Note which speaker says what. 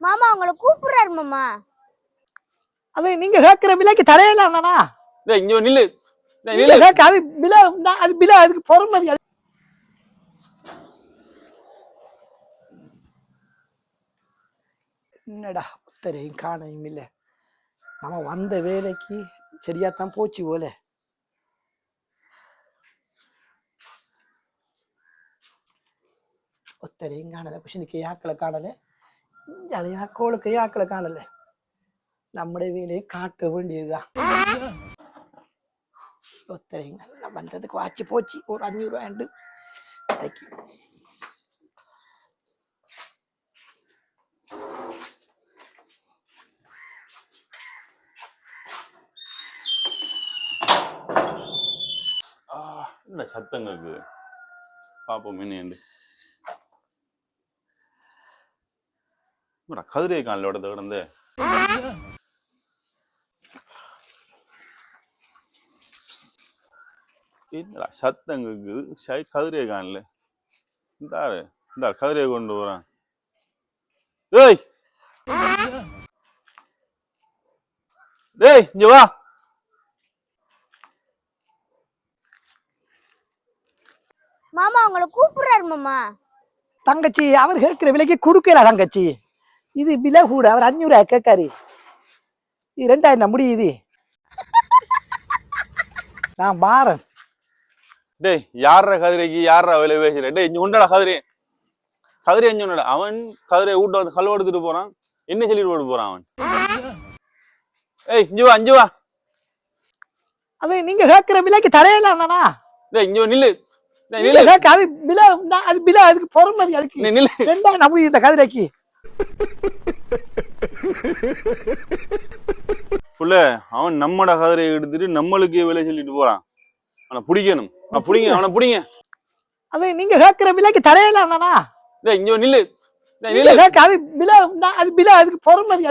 Speaker 1: மாமா உங்களை கூப்பிடுறாரு மாமா.
Speaker 2: அது நீங்க கேட்கிற விலைக்கு தரையலாம்ண்ணா.
Speaker 3: இங்க நில்லு.
Speaker 2: அது விலை, அது விலை, அதுக்கு பொறுமதி. என்னடா ஒத்தரையும் காணையும் இல்லை. நம்ம வந்த வேலைக்கு சரியாத்தான் போச்சு போல. ஒத்தரையும் காணல, குஷனுக்கு யாக்களை காணல, யாக்கோளுக்கு யாக்களை காணல. நம்முடைய வேலையை காட்ட வேண்டியதுதான். ஒத்தரையும் வந்ததுக்கு வாச்சு போச்சு. ஒரு 500 ரூபாய்
Speaker 3: என்ன சத்தங்களுக்கு பாப்போம். என்ன கதிரை காணலோட கிடந்து என்னடா சத்தங்களுக்கு கதிரையை காணல. இந்த கதிரையை கொண்டு போறான். ஏய் டேய் இங்க வா.
Speaker 1: மாமா உங்களை கூப்பிடுறாரு மாமா.
Speaker 2: தங்கச்சி அவர் கேட்கிற விலைக்கு கொடுக்கல தங்கச்சி. இது விலை கூட. அவர் 500 ரூபாய் கேட்காரு. இது 2000 முடியுது. நான் பாரன்.
Speaker 3: டேய் யார கதிரைக்கு யாரா விலை பேசுற? டேய் இங்க உண்டடா கதிரை. கதிரை எங்க உண்டடா? அவன் கதிரை வீட்டை வந்து கல்வ எடுத்துட்டு போறான். என்ன சொல்லிட்டு போட்டு போறான் அவன்? ஏய் இங்க வா, இங்க வா.
Speaker 2: அது நீங்க கேட்கிற விலைக்கு தரையலாம்ண்ணா.
Speaker 3: டேய் இங்க நில்லு.
Speaker 2: அது விலை, அது விலை, அதுக்கு பொறுமதி. அதுக்கு 2000 முடியுது இந்த கதிரைக்கு.
Speaker 3: புள்ள அவன் நம்மட கதிரையை எடுத்துட்டு நம்மளுக்கு விலை சொல்லிட்டு போறான். அவனை பிடிக்கணும். பிடிங்க, அவனை பிடிங்க.
Speaker 2: அது நீங்க கேட்கிற விலைக்கு தரையலாம்ண்ணா.
Speaker 3: டேய் இங்க நில்லு.
Speaker 2: அது விலை, அது விலை, அதுக்கு பொறுமதி.